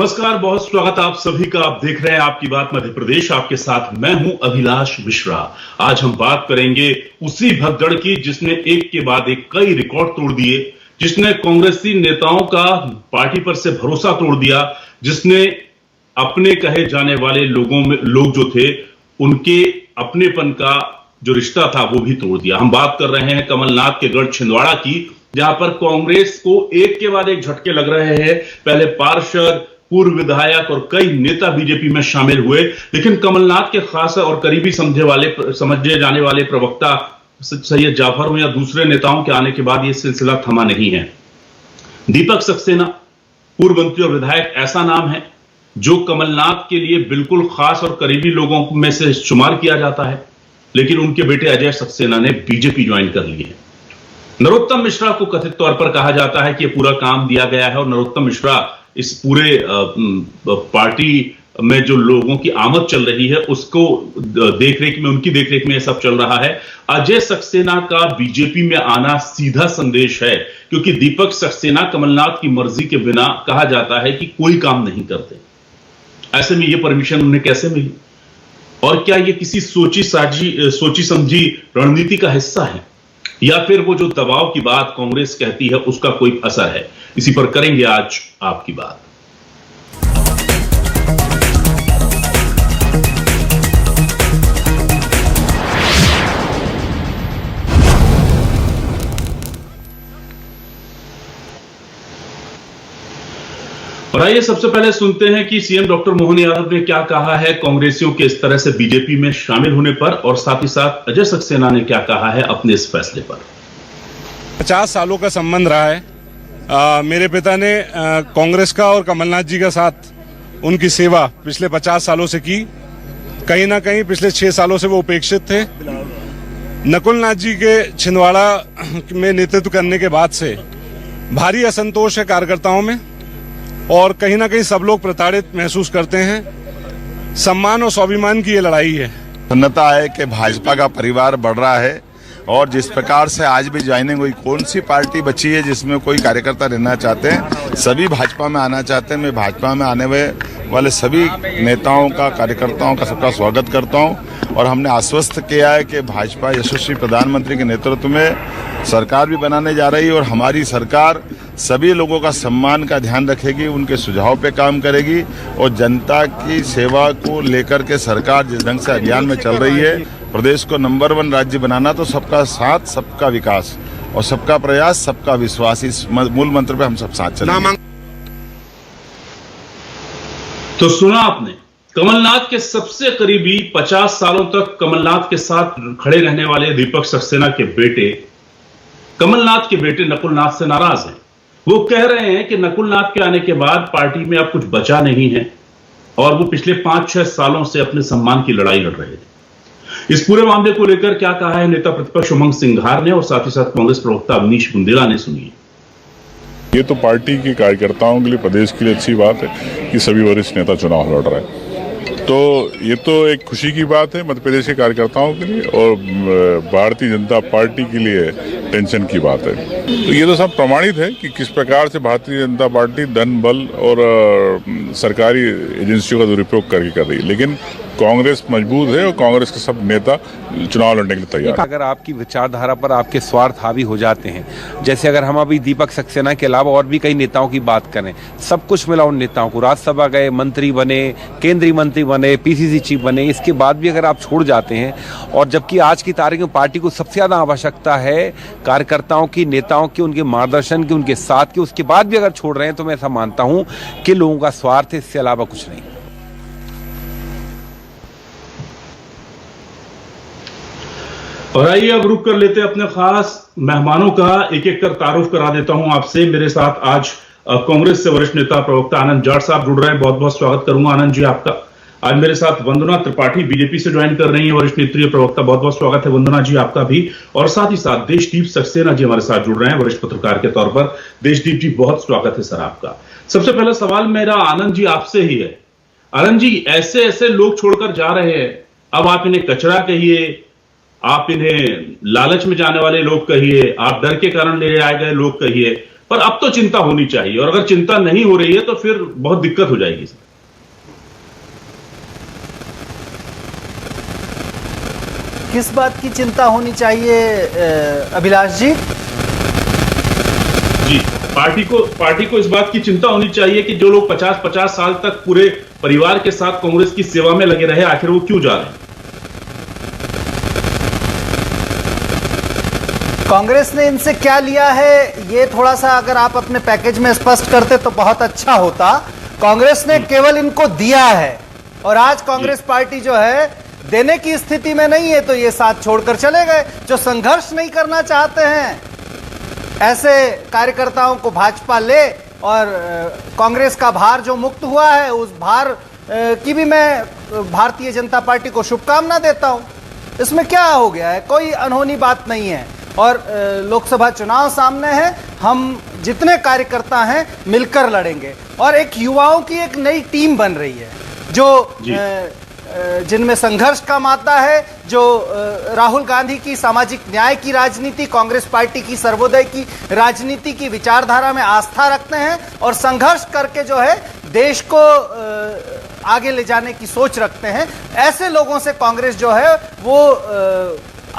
नमस्कार, बहुत स्वागत आप सभी का। आप देख रहे हैं आपकी बात मध्य प्रदेश। आपके साथ मैं हूं अभिलाष मिश्रा। आज हम बात करेंगे उसी भगदड़ की जिसने एक के बाद एक कई रिकॉर्ड तोड़ दिए, जिसने कांग्रेसी नेताओं का पार्टी पर से भरोसा तोड़ दिया, जिसने अपने कहे जाने वाले लोग जो थे उनके अपनेपन का जो रिश्ता था वो भी तोड़ दिया। हम बात कर रहे हैं कमलनाथ के गढ़ छिंदवाड़ा की, जहां पर कांग्रेस को एक के बाद एक झटके लग रहे हैं। पहले पार्षद, पूर्व विधायक और कई नेता बीजेपी में शामिल हुए, लेकिन कमलनाथ के खास और करीबी समझे जाने वाले प्रवक्ता सैयद जाफर या दूसरे नेताओं के आने के बाद यह सिलसिला थमा नहीं है। दीपक सक्सेना, पूर्व मंत्री और विधायक, ऐसा नाम है जो कमलनाथ के लिए बिल्कुल खास और करीबी लोगों में से शुमार किया जाता है, लेकिन उनके बेटे अजय सक्सेना ने बीजेपी ज्वाइन कर ली है। नरोत्तम मिश्रा को कथित तौर पर कहा जाता है कि यह पूरा काम दिया गया है और नरोत्तम मिश्रा इस पूरे पार्टी में जो लोगों की आमद चल रही है उसको उनकी देखरेख में यह सब चल रहा है। अजय सक्सेना का बीजेपी में आना सीधा संदेश है, क्योंकि दीपक सक्सेना कमलनाथ की मर्जी के बिना कहा जाता है कि कोई काम नहीं करते। ऐसे में यह परमिशन उन्हें कैसे मिली और क्या यह किसी सोची समझी रणनीति का हिस्सा है, या फिर वो जो दबाव की बात कांग्रेस कहती है उसका कोई असर है? इसी पर करेंगे आज आपकी बात। और आइए सबसे पहले सुनते हैं कि सीएम डॉक्टर मोहन यादव ने क्या कहा है कांग्रेसियों के इस तरह से बीजेपी में शामिल होने पर, और साथ ही साथ अजय सक्सेना ने क्या कहा है अपने इस फैसले पर। 50 सालों का संबंध रहा है। मेरे पिता ने कांग्रेस का और कमलनाथ जी का साथ उनकी सेवा पिछले 50 सालों से की। कहीं ना कहीं पिछले 6 सालों से वो उपेक्षित थे। नकुलनाथ जी के छिंदवाड़ा में नेतृत्व करने के बाद से भारी असंतोष है कार्यकर्ताओं में, और कहीं ना कहीं सब लोग प्रताड़ित महसूस करते हैं। सम्मान और स्वाभिमान की ये लड़ाई है। प्रसन्नता है कि भाजपा का परिवार बढ़ रहा है, और जिस प्रकार से आज भी ज्वाइनिंग हुई, कौन सी पार्टी बची है जिसमें कोई कार्यकर्ता रहना चाहते हैं? सभी भाजपा में आना चाहते हैं। मैं भाजपा में आने वाले सभी नेताओं का, कार्यकर्ताओं का सबका स्वागत करता हूं, और हमने आश्वस्त किया है कि भाजपा यशस्वी प्रधानमंत्री के नेतृत्व में सरकार भी बनाने जा रही है, और हमारी सरकार सभी लोगों का सम्मान का ध्यान रखेगी, उनके सुझाव पे काम करेगी, और जनता की सेवा को लेकर के सरकार जिस ढंग से अभियान में चल रही है, प्रदेश को नंबर 1 राज्य बनाना, तो सबका साथ, सबका विकास और सबका प्रयास, सबका विश्वास, इस मूल मंत्र पे हम सब साथ चलेंगे। तो सुना आपने, कमलनाथ के सबसे करीबी, 50 सालों तक कमलनाथ के साथ खड़े रहने वाले दीपक सक्सेना के बेटे, कमलनाथ के बेटे नकुलनाथ से नाराज हैं। वो कह रहे हैं कि नकुलनाथ के आने के बाद पार्टी में अब कुछ बचा नहीं है, और वो पिछले 5-6 सालों से अपने सम्मान की लड़ाई लड़ रहे थे। इस पूरे मामले को लेकर क्या कहा है नेता प्रतिपक्ष उमंग सिंघार ने, और साथ ही साथ कांग्रेस प्रवक्ता अवनीश बुंदेला ने, सुनिए। ये तो पार्टी के कार्यकर्ताओं के लिए, प्रदेश के लिए अच्छी बात है कि सभी वरिष्ठ नेता चुनाव लड़ रहे हैं। तो ये तो एक खुशी की बात है मध्य प्रदेश के कार्यकर्ताओं के लिए, और भारतीय जनता पार्टी के लिए टेंशन की बात है। तो ये तो सब प्रमाणित है कि किस प्रकार से भारतीय जनता पार्टी धन, बल और सरकारी एजेंसियों का दुरुपयोग करके कर रही है, लेकिन कांग्रेस मजबूत है और कांग्रेस के सब नेता चुनाव लड़ने के लिए तैयार हैं। अगर आपकी विचारधारा पर आपके स्वार्थ हावी हो जाते हैं, जैसे अगर हम अभी दीपक सक्सेना के अलावा और भी कई नेताओं की बात करें, सब कुछ मिला उन नेताओं को, राज्यसभा गए, मंत्री बने, केंद्रीय मंत्री बने, पीसीसी चीफ बने, इसके बाद भी अगर आप छोड़ जाते हैं, और जबकि आज की तारीख में पार्टी को सबसे ज्यादा आवश्यकता है कार्यकर्ताओं की, नेताओं की, उनके मार्गदर्शन की, उनके साथ की, उसके बाद भी अगर छोड़ रहे हैं, तो मैं ऐसा मानता हूं कि लोगों का स्वार्थ है, इससे अलावा कुछ नहीं। और आइए अब रुक कर लेते अपने खास मेहमानों का, एक एक कर तारुफ करा देता हूं आपसे। मेरे साथ आज कांग्रेस से वरिष्ठ नेता प्रवक्ता आनंद जाट साहब जुड़ रहे हैं। बहुत बहुत स्वागत करूंगा आनंद जी आपका। आज मेरे साथ वंदना त्रिपाठी बीजेपी से ज्वाइन कर रही है, वरिष्ठ नेत्री प्रवक्ता। बहुत बहुत स्वागत है वंदना जी आपका भी। और साथ ही साथ देशदीप सक्सेना जी हमारे साथ जुड़ रहे हैं, वरिष्ठ पत्रकार के तौर पर। देशदीप जी बहुत स्वागत है सर आपका। सबसे पहला सवाल मेरा आनंद जी आपसे ही है। आनंद जी, ऐसे ऐसे लोग छोड़कर जा रहे हैं, अब आप इन्हें कचरा कहिए, आप इन्हें लालच में जाने वाले लोग कहिए, आप डर के कारण ले आए गए लोग कहिए, पर अब तो चिंता होनी चाहिए, और अगर चिंता नहीं हो रही है तो फिर बहुत दिक्कत हो जाएगी। किस बात की चिंता होनी चाहिए अभिलाष जी? जी, पार्टी को इस बात की चिंता होनी चाहिए कि जो लोग 50-50 साल तक पूरे परिवार के साथ कांग्रेस की सेवा में लगे रहे, आखिर वो क्यों जा रहे हैं? कांग्रेस ने इनसे क्या लिया है, ये थोड़ा सा अगर आप अपने पैकेज में स्पष्ट करते तो बहुत अच्छा होता। कांग्रेस ने केवल इनको दिया है, और आज कांग्रेस पार्टी जो है देने की स्थिति में नहीं है, तो ये साथ छोड़कर चले गए। जो संघर्ष नहीं करना चाहते हैं, ऐसे कार्यकर्ताओं को भाजपा ले, और कांग्रेस का भार जो मुक्त हुआ है, उस भार की भी मैं भारतीय जनता पार्टी को शुभकामना देता हूं। इसमें क्या हो गया है, कोई अनहोनी बात नहीं है। और लोकसभा चुनाव सामने है, हम जितने कार्यकर्ता हैं मिलकर लड़ेंगे, और एक युवाओं की एक नई टीम बन रही है जो जिनमें संघर्ष का माता है, जो राहुल गांधी की सामाजिक न्याय की राजनीति, कांग्रेस पार्टी की सर्वोदय की राजनीति की विचारधारा में आस्था रखते हैं, और संघर्ष करके जो है देश को आगे ले जाने की सोच रखते हैं। ऐसे लोगों से कांग्रेस जो है वो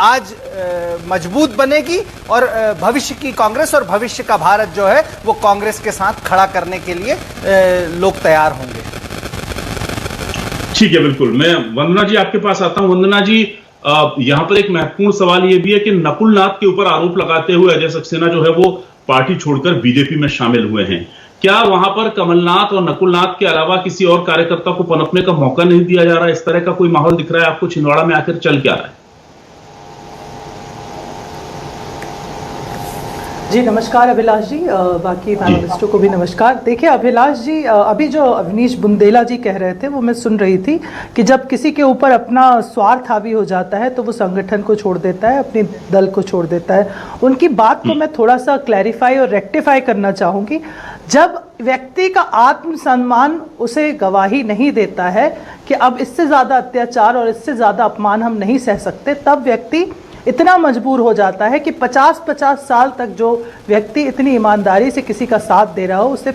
आज मजबूत बनेगी, और भविष्य की कांग्रेस और भविष्य का भारत जो है वो कांग्रेस के साथ खड़ा करने के लिए लोग तैयार होंगे। ठीक है, बिल्कुल। मैं वंदना जी आपके पास आता हूं। वंदना जी, यहां पर एक महत्वपूर्ण सवाल यह भी है कि नकुल नाथ के ऊपर आरोप लगाते हुए अजय सक्सेना जो है वो पार्टी छोड़कर बीजेपी में शामिल हुए हैं। क्या वहां पर कमलनाथ और नकुल नाथ के अलावा किसी और कार्यकर्ता को पनपने का मौका नहीं दिया जा रहा? इस तरह का कोई माहौल दिख रहा है आपको छिंदवाड़ा में? आखिर चल क्या रहा है? जी नमस्कार अभिलाष जी, बाकी पैनलिस्टों को भी नमस्कार। देखिए अभिलाष जी, अभी जो अवनीश बुंदेला जी कह रहे थे वो मैं सुन रही थी कि जब किसी के ऊपर अपना स्वार्थ हावी हो जाता है तो वो संगठन को छोड़ देता है, अपने दल को छोड़ देता है। उनकी बात को मैं थोड़ा सा क्लैरिफाई और रेक्टिफाई करना चाहूँगी। जब व्यक्ति का आत्मसम्मान उसे गवाही नहीं देता है कि अब इससे ज़्यादा अत्याचार और इससे ज़्यादा अपमान हम नहीं सह सकते, तब व्यक्ति इतना मजबूर हो जाता है कि 50-50 साल तक जो व्यक्ति इतनी ईमानदारी से किसी का साथ दे रहा हो, उसे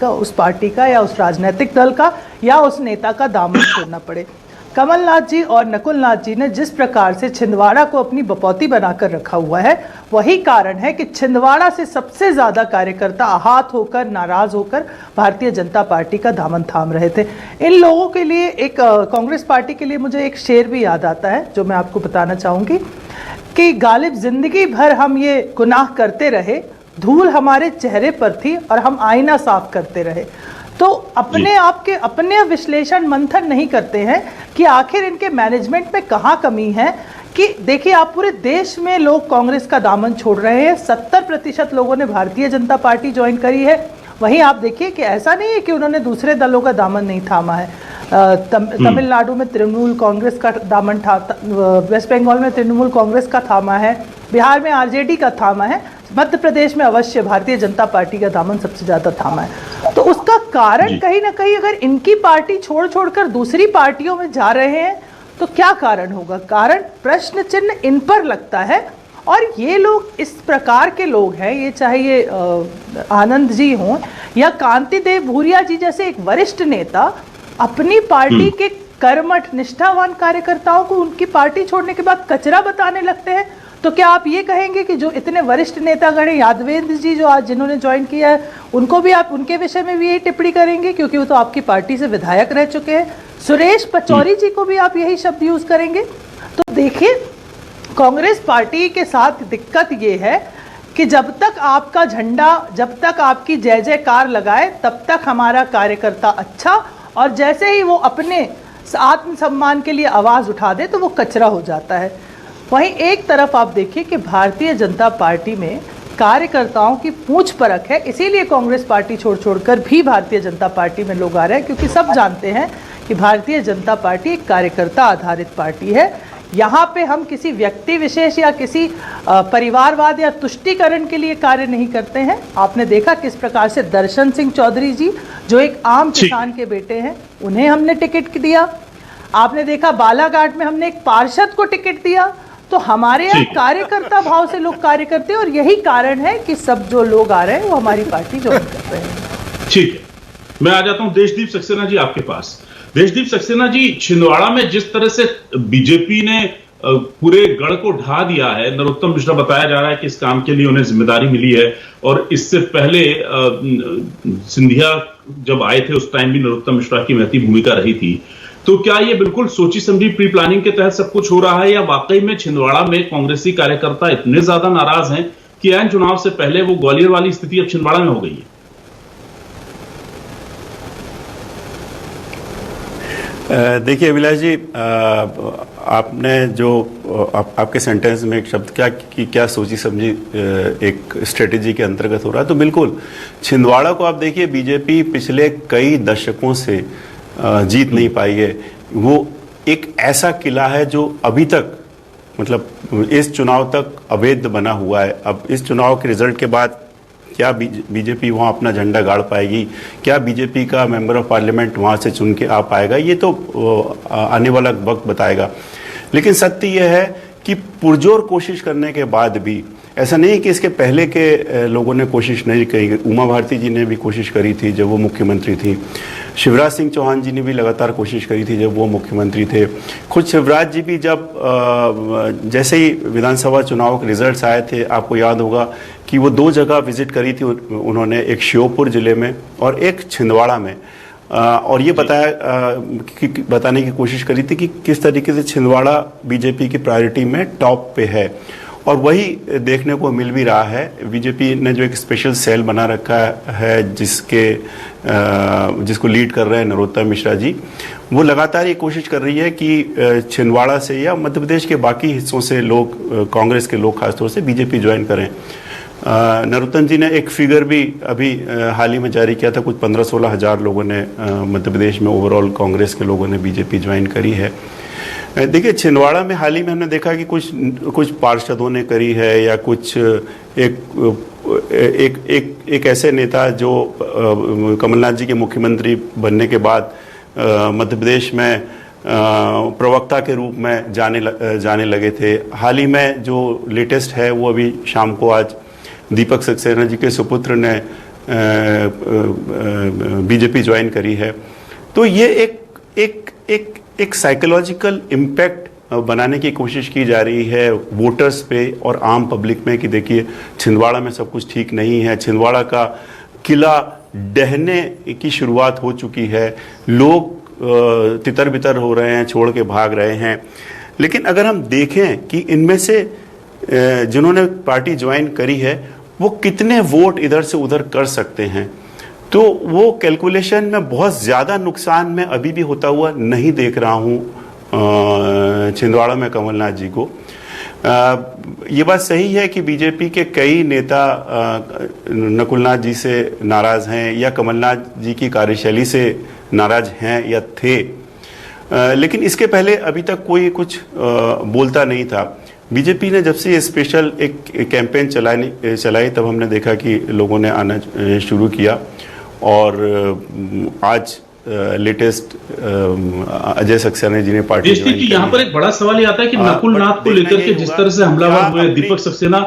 उस पार्टी का या उस राजनीतिक दल का या उस नेता का दामन छोड़ना पड़े। कमलनाथ जी और नकुल नाथ जी ने जिस प्रकार से छिंदवाड़ा को अपनी बपौती बनाकर रखा हुआ है, वही कारण है कि छिंदवाड़ा से सबसे ज़्यादा कार्यकर्ता आहत होकर, नाराज़ होकर भारतीय जनता पार्टी का दामन थाम रहे थे। इन लोगों के लिए एक कांग्रेस पार्टी के लिए मुझे एक शेर भी याद आता है जो मैं आपको बताना चाहूँगी कि गालिब जिंदगी भर हम ये गुनाह करते रहे, धूल हमारे चेहरे पर थी और हम आईना साफ करते रहे। तो अपने आप के अपने विश्लेषण मंथन नहीं करते हैं कि आखिर इनके मैनेजमेंट में कहाँ कमी है। कि देखिए, आप पूरे देश में लोग कांग्रेस का दामन छोड़ रहे हैं, 70% लोगों ने भारतीय जनता पार्टी ज्वाइन करी है। वहीं आप देखिए कि ऐसा नहीं है कि उन्होंने दूसरे दलों का दामन नहीं थामा है। तमिलनाडु में तृणमूल कांग्रेस का दामन था, वेस्ट बंगाल में तृणमूल कांग्रेस का थामा है, बिहार में आरजेडी का थामा है, मध्य प्रदेश में अवश्य भारतीय जनता पार्टी का दामन सबसे ज़्यादा थामा है। तो उसका कारण कहीं ना कहीं अगर इनकी पार्टी छोड़ दूसरी पार्टियों में जा रहे हैं तो क्या कारण होगा? कारण प्रश्न चिन्ह इन पर लगता है। और ये लोग इस प्रकार के लोग हैं, ये चाहे ये आनंद जी हों या कांति देव भूरिया जी जैसे एक वरिष्ठ नेता, अपनी पार्टी के कर्मठ निष्ठावान कार्यकर्ताओं को उनकी पार्टी छोड़ने के बाद कचरा बताने लगते हैं। तो क्या आप ये कहेंगे कि जो इतने वरिष्ठ नेतागण हैं, यादवेंद्र जी जो आज जिन्होंने ज्वाइन किया है, उनको भी आप उनके विषय में भी यही टिप्पणी करेंगे क्योंकि वो तो आपकी पार्टी से विधायक रह चुके हैं? सुरेश पचौरी जी को भी आप यही शब्द यूज करेंगे? तो देखिए, कांग्रेस पार्टी के साथ दिक्कत ये है कि जब तक आपका झंडा, जब तक आपकी जय जयकार लगाए, तब तक हमारा कार्यकर्ता अच्छा, और जैसे ही वो अपने आत्मसम्मान के लिए आवाज़ उठा दे तो वो कचरा हो जाता है। वहीं एक तरफ आप देखिए कि भारतीय जनता पार्टी में कार्यकर्ताओं की पूंछ परख है, इसीलिए कांग्रेस पार्टी छोड़कर भी भारतीय जनता पार्टी में लोग आ रहे हैं, क्योंकि सब जानते हैं कि भारतीय जनता पार्टी एक कार्यकर्ता आधारित पार्टी है। यहाँ पे हम किसी व्यक्ति विशेष या किसी परिवारवाद या तुष्टीकरण के लिए कार्य नहीं करते हैं। आपने देखा किस प्रकार से दर्शन सिंह चौधरी जी, जो एक आम किसान के बेटे हैं, उन्हें हमने टिकट दिया। आपने देखा बालाघाट में हमने एक पार्षद को टिकट दिया। तो हमारे यहाँ ठीक है। कार्यकर्ता भाव से लोग कार्य करते हैं और यही कारण है कि सब जो लोग आ रहे हैं वो हमारी पार्टी ज्वाइन कर रहे हैं। ठीक है, मैं आ जाता हूं देशदीप सक्सेना जी आपके पास। देशदीप सक्सेना जी, छिंदवाड़ा में जिस तरह से बीजेपी ने पूरे गढ़ को ढा दिया है, नरोत्तम मिश्रा बताया जा रहा है कि इस काम के लिए उन्हें जिम्मेदारी मिली है, और इससे पहले सिंधिया जब आए थे उस टाइम भी नरोत्तम मिश्रा की महती भूमिका रही थी। तो क्या ये बिल्कुल सोची समझी प्री प्लानिंग के तहत सब कुछ हो रहा है, या वाकई में छिंदवाड़ा में कांग्रेसी कार्यकर्ता इतने ज्यादा नाराज हैं कि ऐन चुनाव से पहले वो ग्वालियर वाली स्थिति अब छिंदवाड़ा में हो गई है? देखिए अभिलाष जी, आपने जो आपके सेंटेंस में एक शब्द क्या सोची समझी एक स्ट्रेटेजी के अंतर्गत हो रहा है, तो बिल्कुल छिंदवाड़ा को आप देखिए, बीजेपी पिछले कई दशकों से जीत नहीं पाई है। वो एक ऐसा किला है जो अभी तक, मतलब इस चुनाव तक अवैध बना हुआ है। अब इस चुनाव के रिजल्ट के बाद क्या बीजेपी वहाँ अपना झंडा गाड़ पाएगी, क्या बीजेपी का मेंबर ऑफ पार्लियामेंट वहाँ से चुन के आ पाएगा, ये तो आने वाला वक्त बताएगा। लेकिन सत्य ये है कि पुरजोर कोशिश करने के बाद भी, ऐसा नहीं कि इसके पहले के लोगों ने कोशिश नहीं करी। उमा भारती जी ने भी कोशिश करी थी जब वो मुख्यमंत्री थी, शिवराज सिंह चौहान जी ने भी लगातार कोशिश करी थी जब वो मुख्यमंत्री थे, खुद शिवराज जी भी जब जैसे ही विधानसभा चुनाव के रिजल्ट्स आए थे, आपको याद होगा कि वो 2 जगह विजिट करी थी उन्होंने, एक श्योपुर जिले में और एक छिंदवाड़ा में, और ये बताने की कोशिश करी थी कि किस तरीके से छिंदवाड़ा बीजेपी की प्रायोरिटी में टॉप पे है, और वही देखने को मिल भी रहा है। बीजेपी ने जो एक स्पेशल सेल बना रखा है जिसको लीड कर रहे हैं नरोत्तम मिश्रा जी, वो लगातार ये कोशिश कर रही है कि छिंदवाड़ा से या मध्य प्रदेश के बाकी हिस्सों से लोग, कांग्रेस के लोग खासतौर से बीजेपी ज्वाइन करें। नरोत्तम जी ने एक फिगर भी अभी हाल ही में जारी किया था, कुछ 15-16 हज़ार लोगों ने मध्य प्रदेश में ओवरऑल कांग्रेस के लोगों ने बीजेपी ज्वाइन करी है। देखिए छिंदवाड़ा में हाल ही में हमने देखा कि कुछ पार्षदों ने करी है, या कुछ एक ऐसे नेता जो कमलनाथ जी के मुख्यमंत्री बनने के बाद मध्य प्रदेश में प्रवक्ता के रूप में जाने लगे थे। हाल ही में जो लेटेस्ट है वो अभी शाम को आज दीपक सक्सेना जी के सुपुत्र ने बीजेपी ज्वाइन करी है। तो ये एक साइकोलॉजिकल इम्पैक्ट बनाने की कोशिश की जा रही है वोटर्स पे और आम पब्लिक में कि देखिए छिंदवाड़ा में सब कुछ ठीक नहीं है, छिंदवाड़ा का किला ढहने की शुरुआत हो चुकी है, लोग तितर बितर हो रहे हैं, छोड़ के भाग रहे हैं। लेकिन अगर हम देखें कि इनमें से जिन्होंने पार्टी ज्वाइन करी है वो कितने वोट इधर से उधर कर सकते हैं, तो वो कैलकुलेशन में बहुत ज़्यादा नुकसान में अभी भी होता हुआ नहीं देख रहा हूँ छिंदवाड़ा में कमलनाथ जी को। ये बात सही है कि बीजेपी के कई नेता नकुलनाथ जी से नाराज़ हैं या कमलनाथ जी की कार्यशैली से नाराज़ हैं या थे, लेकिन इसके पहले अभी तक कोई कुछ बोलता नहीं था। बीजेपी ने जब से ये स्पेशल एक कैंपेन चलाई तब हमने देखा कि लोगों ने आना शुरू किया, और आज लेटेस्ट अजय सक्सेना जी ने पार्टी ज्वाइन की। यहाँ पर एक बड़ा सवाल ये आता है कि नकुलनाथ को लेकर के जिस तरह से हमलावर हुए दीपक सक्सेना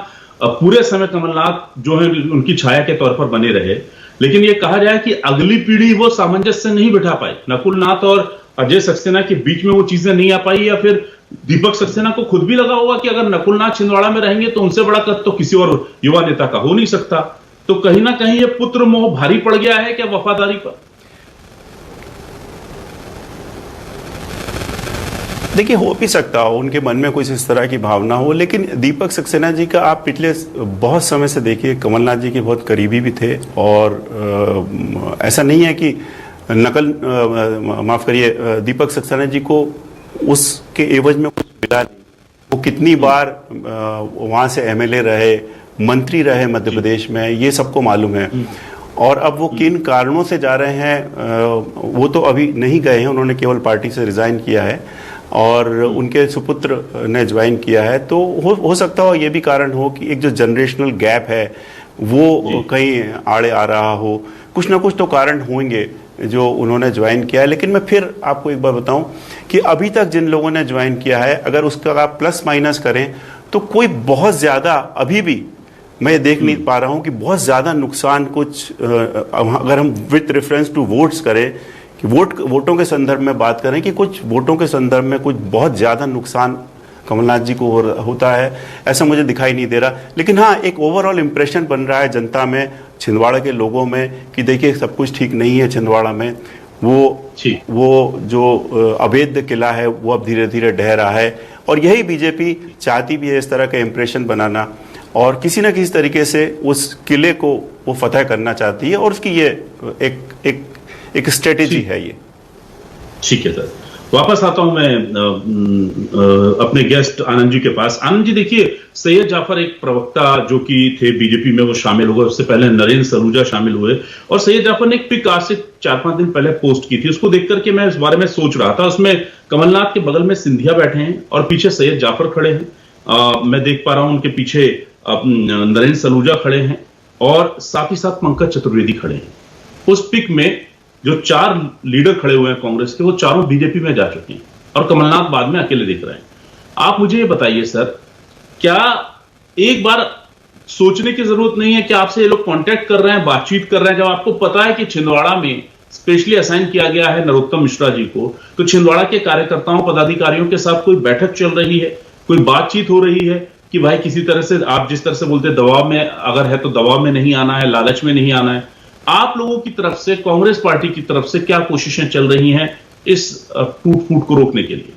पूरे समय कमलनाथ जो है उनकी छाया के तौर पर बने रहे, लेकिन ये कहा जाए कि अगली पीढ़ी वो सामंजस्य नहीं बिठा पाई, नकुलनाथ और अजय सक्सेना के बीच में वो चीजें नहीं आ पाई, या फिर दीपक सक्सेना को खुद भी लगा होगा कि अगर नकुलनाथ छिंदवाड़ा में रहेंगे तो उनसे बड़ा कद तो किसी और युवा नेता का हो नहीं सकता। तो कहीं ना कहीं ये पुत्र मोह भारी पड़ गया है क्या वफादारी पर? देखिए हो भी सकता हो उनके मन में कुछ इस तरह की भावना हो, लेकिन दीपक सक्सेना जी का आप पिछले बहुत समय से देखिए कमलनाथ जी के बहुत करीबी भी थे, और ऐसा नहीं है कि माफ करिए दीपक सक्सेना जी को उसके एवज में कुछ मिला नहीं। वो कितनी बार वहाँ से एमएलए रहे, मंत्री रहे मध्य प्रदेश में, ये सबको मालूम है। और अब वो किन कारणों से जा रहे हैं वो तो अभी नहीं गए हैं, उन्होंने केवल पार्टी से रिजाइन किया है और उनके सुपुत्र ने ज्वाइन किया है। तो हो सकता हो ये भी कारण हो कि एक जो जनरेशनल गैप है वो कहीं आड़े आ रहा हो, कुछ ना कुछ तो कारण होंगे जो उन्होंने ज्वाइन किया है। लेकिन मैं फिर आपको एक बार बताऊं कि अभी तक जिन लोगों ने ज्वाइन किया है, अगर उसका आप प्लस माइनस करें तो कोई बहुत ज़्यादा अभी भी मैं देख नहीं पा रहा हूं कि बहुत ज़्यादा नुकसान कुछ, अगर हम विथ रेफरेंस टू वोट्स करें कि वोटों के संदर्भ में बात करें कि कुछ वोटों के संदर्भ में कुछ बहुत ज़्यादा नुकसान कमलनाथ जी को होता है, ऐसा मुझे दिखाई नहीं दे रहा। लेकिन हाँ, एक ओवरऑल इम्प्रेशन बन रहा है जनता में, छिंदवाड़ा के लोगों में कि देखिए सब कुछ ठीक नहीं है छिंदवाड़ा में। वो जो अवैध किला है वो अब धीरे धीरे ढह रहा है, और यही बीजेपी चाहती भी है इस तरह का इम्प्रेशन बनाना, और किसी न किसी तरीके से उस किले को वो फतह करना चाहती है, और उसकी ये एक स्ट्रेटेजी है ये। ठीक है सर, वापस आता हूं मैं अपने गेस्ट आनंद जी के पास। आनंद जी देखिए, सैयद जाफर एक प्रवक्ता जो कि थे बीजेपी में, वो शामिल हो गए। उससे पहले नरेंद्र सलूजा शामिल हुए, और सैयद जाफर ने एक पिक आज से 4-5 दिन पहले पोस्ट की थी। उसको देख करके मैं इस बारे में सोच रहा था। उसमें कमलनाथ के बगल में सिंधिया बैठे हैं और पीछे सैयद जाफर खड़े हैं। मैं देख पा रहा हूं उनके पीछे नरेंद्र सलूजा खड़े हैं, और साथ ही साथ पंकज चतुर्वेदी खड़े हैं। उस पिक में जो 4 लीडर खड़े हुए हैं कांग्रेस के, वो चारों बीजेपी में जा चुके हैं, और कमलनाथ बाद में अकेले दिख रहे हैं। आप मुझे ये बताइए सर, क्या एक बार सोचने की जरूरत नहीं है कि आपसे ये लोग कांटेक्ट कर रहे हैं, बातचीत कर रहे हैं, जब आपको पता है कि छिंदवाड़ा में स्पेशली असाइन किया गया है नरोत्तम मिश्रा जी को, तो छिंदवाड़ा के कार्यकर्ताओं पदाधिकारियों के साथ कोई बैठक चल रही है, कोई बातचीत हो रही है कि भाई किसी तरह से, आप जिस तरह से बोलते हैं दबाव में अगर है तो दबाव में नहीं आना है, लालच में नहीं आना है। आप लोगों की तरफ से, कांग्रेस पार्टी की तरफ से क्या कोशिशें चल रही हैं इस टूट फूट को रोकने के लिए?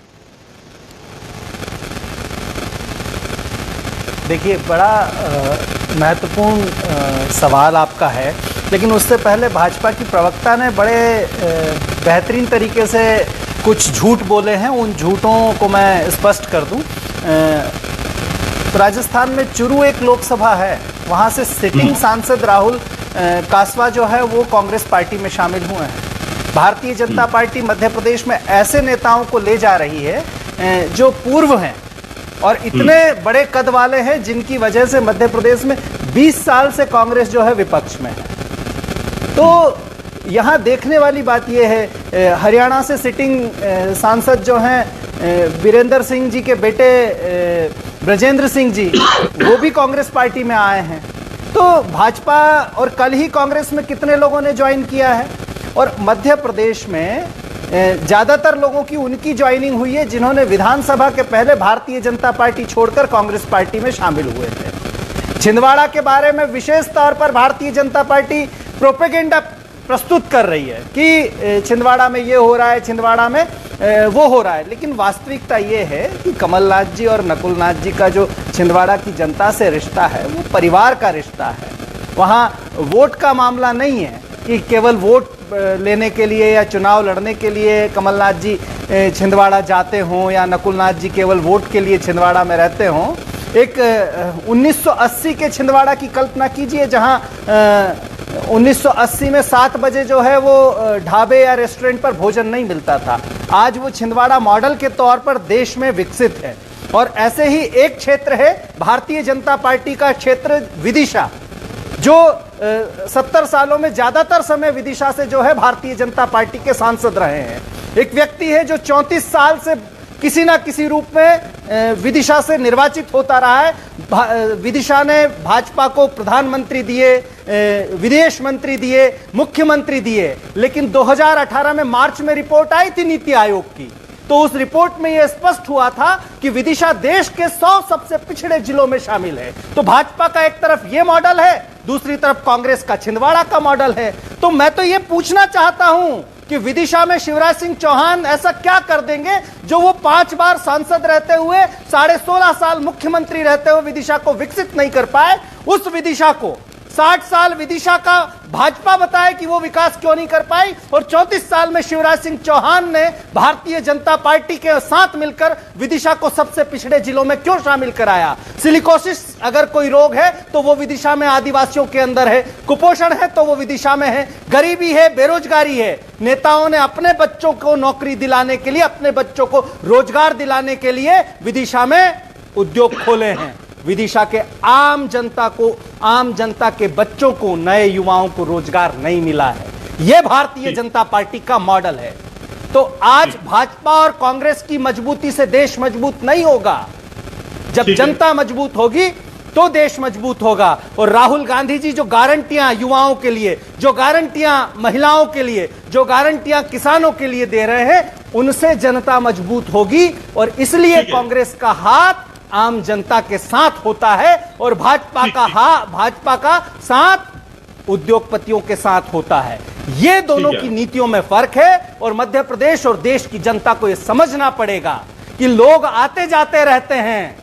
देखिए, बड़ा महत्वपूर्ण सवाल आपका है, लेकिन उससे पहले भाजपा की प्रवक्ता ने बड़े बेहतरीन तरीके से कुछ झूठ बोले हैं। उन झूठों को मैं स्पष्ट कर दूं। तो राजस्थान में चुरू एक लोकसभा है, वहां से सिटिंग सांसद राहुल कासवा जो है वो कांग्रेस पार्टी में शामिल हुए हैं। भारतीय जनता पार्टी मध्य प्रदेश में ऐसे नेताओं को ले जा रही है जो पूर्व हैं और इतने बड़े कद वाले हैं जिनकी वजह से मध्य प्रदेश में 20 साल से कांग्रेस जो है विपक्ष में है। तो यहां देखने वाली बात यह है, हरियाणा से सिटिंग सांसद जो हैं वीरेंद्र सिंह जी के बेटे ब्रजेंद्र सिंह जी, वो भी कांग्रेस पार्टी में आए हैं। तो भाजपा, और कल ही कांग्रेस में कितने लोगों ने ज्वाइन किया है, और मध्य प्रदेश में ज्यादातर लोगों की उनकी ज्वाइनिंग हुई है जिन्होंने विधानसभा के पहले भारतीय जनता पार्टी छोड़कर कांग्रेस पार्टी में शामिल हुए थे। छिंदवाड़ा के बारे में विशेष तौर पर भारतीय जनता पार्टी प्रोपेगेंडा प्रस्तुत कर रही है कि छिंदवाड़ा में ये हो रहा है, छिंदवाड़ा में वो हो रहा है, लेकिन वास्तविकता ये है कि कमलनाथ जी और नकुलनाथ जी का जो छिंदवाड़ा की जनता से रिश्ता है वो परिवार का रिश्ता है। वहाँ वोट का मामला नहीं है कि केवल वोट लेने के लिए या चुनाव लड़ने के लिए कमलनाथ जी छिंदवाड़ा जाते हों या नकुलनाथ जी केवल वोट के लिए छिंदवाड़ा में रहते हों। एक 1980 के छिंदवाड़ा की कल्पना कीजिए, जहां 1980 में 7 बजे जो है वो ढाबे या रेस्टोरेंट पर भोजन नहीं मिलता था। आज वो छिंदवाड़ा मॉडल के तौर पर देश में विकसित है। और ऐसे ही एक क्षेत्र है भारतीय जनता पार्टी का क्षेत्र विदिशा, जो 70 सालों में ज्यादातर समय विदिशा से जो है भारतीय जनता पार्टी के सांसद रहे हैं। एक व्यक्ति है जो 34 साल से किसी ना किसी रूप में विदिशा से निर्वाचित होता रहा है। विदिशा ने भाजपा को प्रधानमंत्री दिए, विदेश मंत्री दिए, मुख्यमंत्री दिए, लेकिन 2018 में मार्च में रिपोर्ट आई थी नीति आयोग की, तो उस रिपोर्ट में यह स्पष्ट हुआ था कि विदिशा देश के 100 सबसे पिछड़े जिलों में शामिल है। तो भाजपा का एक तरफ यह मॉडल है, दूसरी तरफ कांग्रेस का छिंदवाड़ा का मॉडल है। तो मैं तो यह पूछना चाहता हूं कि विदिशा में शिवराज सिंह चौहान ऐसा क्या कर देंगे जो वो 5 बार सांसद रहते हुए 16.5 साल मुख्यमंत्री रहते हुए विदिशा को विकसित नहीं कर पाए। उस विदिशा को 60 साल विदिशा का भाजपा बताए कि वो विकास क्यों नहीं कर पाई, और 34 साल में शिवराज सिंह चौहान ने भारतीय जनता पार्टी के साथ मिलकर विदिशा को सबसे पिछड़े जिलों में क्यों शामिल कराया। सिलिकोसिस अगर कोई रोग है तो वो विदिशा में आदिवासियों के अंदर है, कुपोषण है तो वो विदिशा में है, गरीबी है, बेरोजगारी है। नेताओं ने अपने बच्चों को नौकरी दिलाने के लिए, अपने बच्चों को रोजगार दिलाने के लिए विदिशा में उद्योग खोले हैं। विदिशा के आम जनता को, आम जनता के बच्चों को, नए युवाओं को रोजगार नहीं मिला है। यह भारतीय जनता पार्टी का मॉडल है। तो आज भाजपा और कांग्रेस की मजबूती से देश मजबूत नहीं होगा। जब जनता मजबूत होगी तो देश मजबूत होगा। और राहुल गांधी जी जो गारंटियां युवाओं के लिए, जो गारंटियां महिलाओं के लिए, जो गारंटियां किसानों के लिए दे रहे हैं, उनसे जनता मजबूत होगी। और इसलिए कांग्रेस का हाथ आम जनता के साथ होता है और भाजपा का साथ उद्योगपतियों के साथ होता है। ये दोनों की नीतियों में फर्क है और मध्य प्रदेश और देश की जनता को यह समझना पड़ेगा कि लोग आते जाते रहते हैं,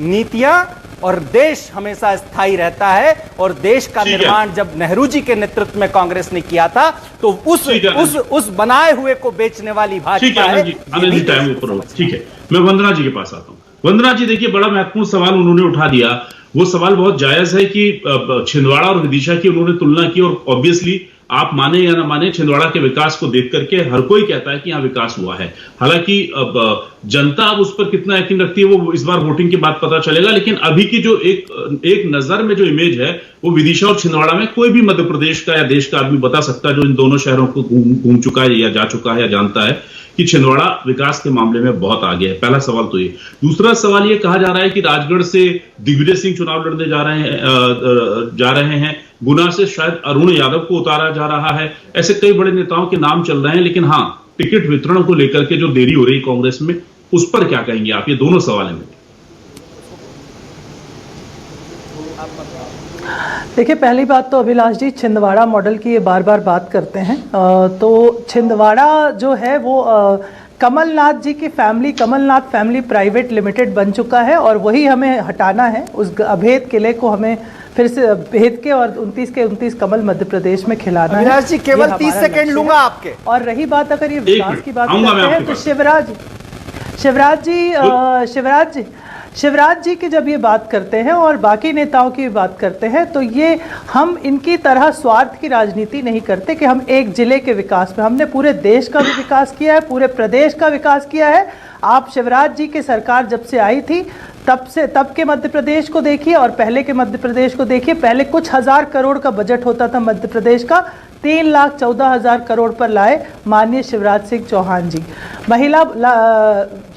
नीतियां और देश हमेशा स्थायी रहता है। और देश का निर्माण जब नेहरू जी के नेतृत्व में कांग्रेस ने किया था तो उस बनाए हुए को बेचने वाली भाजपा है। ठीक है, मैं वंदना जी के पास आता हूं। वंदना जी, देखिए, बड़ा महत्वपूर्ण सवाल उन्होंने उठा दिया। वो सवाल बहुत जायज है कि छिंदवाड़ा और विदिशा की उन्होंने तुलना की, और ऑब्वियसली आप माने या ना माने, छिंदवाड़ा के विकास को देख करके हर कोई कहता है कि यहां विकास हुआ है। हालांकि जनता अब उस पर कितना यकीन रखती है वो इस बार वोटिंग के बाद पता चलेगा। लेकिन अभी की जो एक नजर में जो इमेज है वो विदिशा और छिंदवाड़ा में कोई भी मध्य प्रदेश का या देश का आदमी बता सकता है जो इन दोनों शहरों को घूम चुका है या जा चुका है या जानता है कि छिंदवाड़ा विकास के मामले में बहुत आगे है। पहला सवाल तो ये। दूसरा सवाल ये कहा जा रहा है कि राजगढ़ से दिग्विजय सिंह चुनाव लड़ने जा रहे हैं। गुना से शायद अरुण यादव को उतारा जा रहा है। ऐसे कई बड़े नेताओं के नाम चल रहे हैं। लेकिन हाँ, टिकट वितरण को लेकर के जो देरी हो रही कांग्रेस में, उस पर क्या कहेंगे आप? ये दोनों सवाल हैं। देखिए, पहली बात तो अभिलाष जी, छिंदवाड़ा मॉडल की ये बार बार बात करते हैं। तो छिंदवाड़ा जो है वो कमलनाथ जी की family, Kamal Nath family private limited बन चुका है और वही हमें हटाना है। उस अभेद किले को हमें फिर से भेद के और 29 के 29 कमल मध्य प्रदेश में खिलाना है। अभिलाष जी, केवल 30 सेकंड लूंगा आपके। और रही बात अगर ये विकास की बात करते हैं तो शिवराज जी की जब ये बात करते हैं और बाकी नेताओं की बात करते हैं तो ये हम इनकी तरह स्वार्थ की राजनीति नहीं करते कि हम एक जिले के विकास में, हमने पूरे देश का भी विकास किया है, पूरे प्रदेश का विकास किया है। आप शिवराज जी की सरकार जब से आई थी तब के मध्य प्रदेश को देखिए और पहले के मध्य प्रदेश को देखिए। पहले कुछ हजार करोड़ का बजट होता था मध्य प्रदेश का, 3,14,000 करोड़ पर लाए माननीय शिवराज सिंह चौहान जी। महिला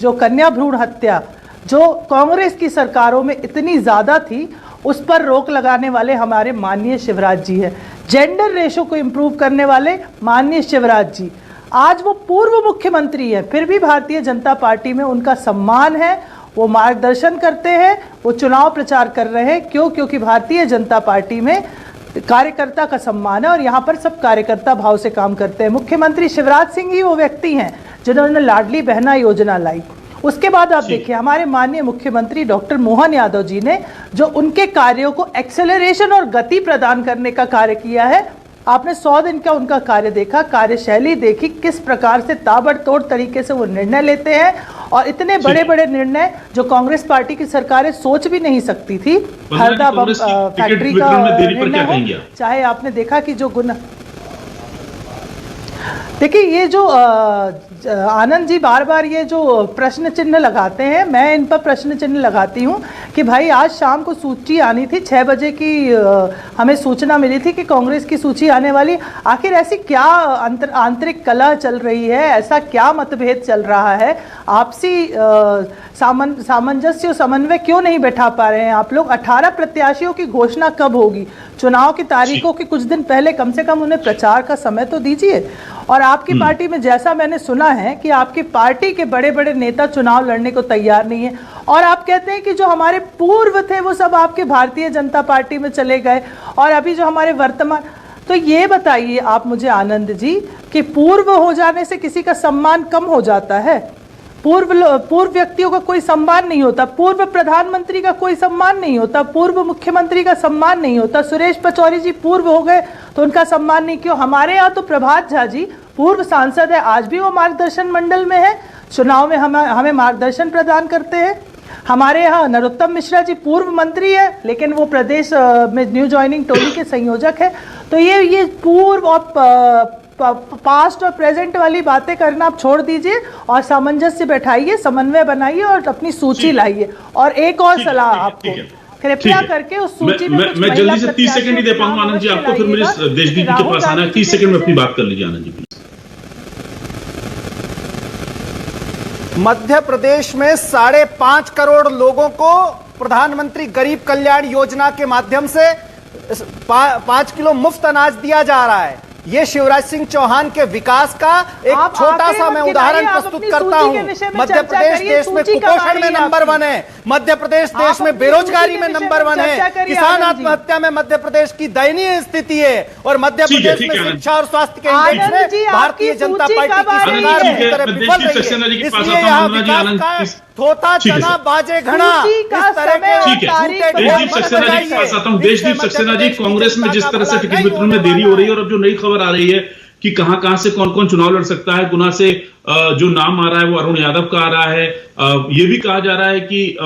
जो कन्या भ्रूण हत्या जो कांग्रेस की सरकारों में इतनी ज्यादा थी, उस पर रोक लगाने वाले हमारे माननीय शिवराज जी है। जेंडर रेशो को इंप्रूव करने वाले माननीय शिवराज जी। आज वो पूर्व मुख्यमंत्री हैं, फिर भी भारतीय जनता पार्टी में उनका सम्मान है। वो मार्गदर्शन करते हैं, वो चुनाव प्रचार कर रहे हैं। क्योंकि भारतीय जनता पार्टी में कार्यकर्ता का सम्मान है और यहाँ पर सब कार्यकर्ता भाव से काम करते हैं। मुख्यमंत्री शिवराज सिंह ही वो व्यक्ति हैं जिन्होंने लाडली बहना योजना लाई। उसके बाद आप देखिए हमारे माननीय मुख्यमंत्री डॉक्टर मोहन यादव जी ने जो उनके कार्यों को एक्सेलरेशन और गति प्रदान करने का कार्य किया है। आपने 100 दिन का उनका कार्य देखा, कार्यशैली देखी, किस प्रकार से ताबड़तोड़ तरीके से वो निर्णय लेते हैं और इतने बड़े बड़े निर्णय जो कांग्रेस पार्टी की सरकारें सोच भी नहीं सकती थी। हरदा बम फैक्ट्री का निर्णय हो, चाहे आपने देखा कि जो गुना, देखिए ये जो आनंद जी बार बार ये जो प्रश्न चिन्ह लगाते हैं, मैं इन पर प्रश्न चिन्ह लगाती हूँ कि भाई आज शाम को सूची आनी थी 6 बजे की, हमें सूचना मिली थी कि कांग्रेस की सूची आने वाली। आखिर ऐसी क्या आंतरिक कलह चल रही है, ऐसा क्या मतभेद चल रहा है, आपसी सामंजस्य समन्वय क्यों नहीं बैठा पा रहे हैं आप लोग? 18 प्रत्याशियों की घोषणा कब होगी? चुनाव की तारीखों के कुछ दिन पहले कम से कम उन्हें प्रचार का समय तो दीजिए। और आपकी पार्टी में जैसा मैंने सुना है कि आपकी पार्टी के बड़े बड़े नेता चुनाव लड़ने को तैयार नहीं है और आप कहते हैं कि जो हमारे पूर्व थे वो सब आपके भारतीय जनता पार्टी में चले गए और अभी जो हमारे वर्तमान, तो ये बताइए आप मुझे आनंद जी कि पूर्व हो जाने से किसी का सम्मान कम हो जाता है? पूर्व व्यक्तियों का कोई सम्मान नहीं होता, पूर्व प्रधानमंत्री का कोई सम्मान नहीं होता, पूर्व मुख्यमंत्री का सम्मान नहीं होता। सुरेश पचौरी जी पूर्व हो गए तो उनका सम्मान नहीं क्यों? हमारे यहाँ तो प्रभात झा जी पूर्व सांसद है, आज भी वो मार्गदर्शन मंडल में है, चुनाव में हमें मार्गदर्शन प्रदान करते हैं। हमारे यहाँ नरोत्तम मिश्रा जी पूर्व मंत्री है लेकिन वो प्रदेश में न्यू ज्वाइनिंग टोली के संयोजक है। तो ये पूर्व और पास्ट और प्रेजेंट वाली बातें करना आप छोड़ दीजिए और सामंजस्य बैठाइए, समन्वय बनाइए और अपनी सूची लाइए। और एक और सलाह आपको, कृपया करके उस सूची में कुछ मैं महिला जल्दी से 30 सेकंड ही दे प्रत्याशियों पाऊंगा के आनंद जी नाम आपको, फिर मेरे अवश्य देश दीदी के राहुल पास आना है। गांधी 30 के सेकंड में अपनी जैसे- बात कर लीजिए आनंद जी प्लीज। मध्य प्रदेश में 5.5 करोड़ लोगों को प्रधानमंत्री गरीब कल्याण योजना के माध्यम से 5 किलो मुफ्त अनाज दिया जा रहा है। ये शिवराज सिंह चौहान के विकास का एक आप छोटा आखिरी सा वक्त मैं की उदाहरण लाइए, आप प्रस्तुत अपनी करता सूची के हूं। विषय में मध्य चर्चा प्रदेश करिए, देश में सूची कब कुपोषण आ में रही है नंबर आपकी? 1 है। मध्य प्रदेश आप देश में अपनी बेरोजगारी सूची में के विषय नंबर में 1 चर्चा है। करिए, किसान आनंद जी। आत्महत्या में मध्य प्रदेश की दयनीय स्थिति है और मध्य ठीक है, प्रदेश ठीक है, में आनंद शिक्षा और स्वास्थ्य के इंडेक्स आनंद जी, में भारतीय आपकी जनता सूची पार्टी कब की आ रही सरकार है? पूरी तरह मैं विफल देशदीप रही सक्सेना जी है। के पास इसलिए आता हूं, यहाँ वंदना जी, विकास आनंद का इस- थोथा ठीक है, चना सर। बाजे घना सूची का इस तरह समय और के ठीक है। तारीख झूठे बताइए। देशदीप सक्सेना जी के पास आता हूं। देशदीप इससे सक्सेना जी, मध्य प्रदेश की कांग्रेस में जिस जनता तरह से का टिकट भला वितरण में नहीं देरी होने हो रही है वाला और अब जो नई खबर आ रही है कि कहां से कौन चुनाव लड़ सकता है, गुना से जो नाम आ रहा है वो अरुण यादव का आ रहा है। ये भी कहा जा रहा है कि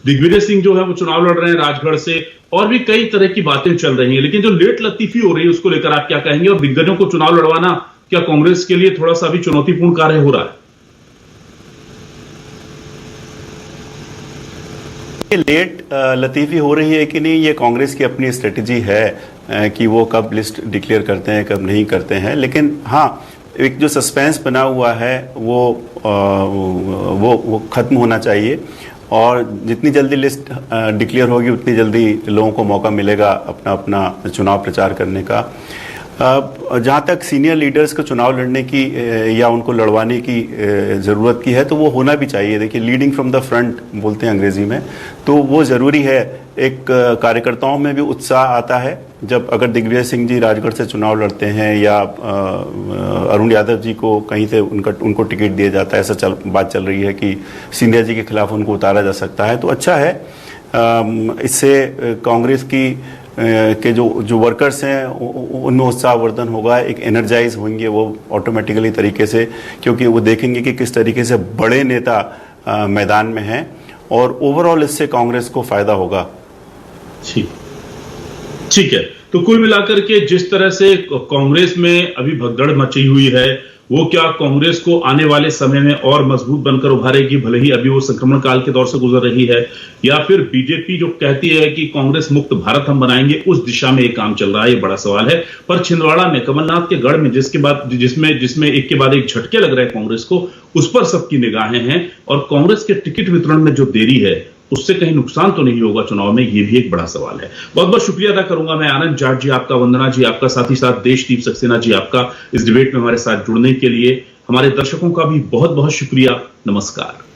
दिग्विजय सिंह जो है वो चुनाव लड़ रहे हैं राजगढ़ से, और भी कई तरह की बातें चल रही हैं। लेकिन जो लेट लतीफी हो रही है उसको लेकर आप क्या कहेंगे, और दिग्गजों को चुनाव लड़वाना क्या कांग्रेस के लिए थोड़ा सा भी चुनौतीपूर्ण कार्य हो रहा है? ये लेट लतीफ़ी हो रही है कि नहीं, ये कांग्रेस की अपनी स्ट्रेटजी है कि वो कब लिस्ट डिक्लेयर करते हैं कब नहीं करते हैं। लेकिन हाँ, एक जो सस्पेंस बना हुआ है वो ख़त्म होना चाहिए और जितनी जल्दी लिस्ट डिक्लेयर होगी उतनी जल्दी लोगों को मौका मिलेगा अपना अपना चुनाव प्रचार करने का। जहाँ तक सीनियर लीडर्स को चुनाव लड़ने की या उनको लड़वाने की ज़रूरत की है तो वो होना भी चाहिए। देखिए, लीडिंग फ्रॉम द फ्रंट बोलते हैं अंग्रेज़ी में, तो वो ज़रूरी है। एक कार्यकर्ताओं में भी उत्साह आता है जब अगर दिग्विजय सिंह जी राजगढ़ से चुनाव लड़ते हैं या अरुण यादव जी को कहीं से उनको टिकट दिया जाता है। ऐसा बात चल रही है कि सिंधिया जी के खिलाफ उनको उतारा जा सकता है, तो अच्छा है। इससे कांग्रेस की के जो वर्कर्स हैं उनमें उत्साहवर्धन होगा, एक एनर्जाइज होंगे वो ऑटोमेटिकली तरीके से, क्योंकि वो देखेंगे कि किस तरीके से बड़े नेता मैदान में हैं और ओवरऑल इससे कांग्रेस को फायदा होगा। ठीक है, तो कुल मिलाकर के जिस तरह से कांग्रेस में अभी भगदड़ मची हुई है, वो क्या कांग्रेस को आने वाले समय में और मजबूत बनकर उभारेगी, भले ही अभी वो संक्रमण काल के दौर से गुजर रही है, या फिर बीजेपी जो कहती है कि कांग्रेस मुक्त भारत हम बनाएंगे, उस दिशा में एक काम चल रहा है? ये बड़ा सवाल है। पर छिंदवाड़ा में कमलनाथ के गढ़ में जिसमें एक के बाद एक झटके लग रहे हैं कांग्रेस को, उस पर सबकी निगाहें हैं। और कांग्रेस के टिकट वितरण में जो देरी है उससे कहीं नुकसान तो नहीं होगा चुनाव में, ये भी एक बड़ा सवाल है। बहुत बहुत शुक्रिया अदा करूंगा मैं आनंद जाट जी आपका, वंदना जी आपका, साथ ही साथ देशदीप सक्सेना जी आपका इस डिबेट में हमारे साथ जुड़ने के लिए। हमारे दर्शकों का भी बहुत बहुत शुक्रिया। नमस्कार।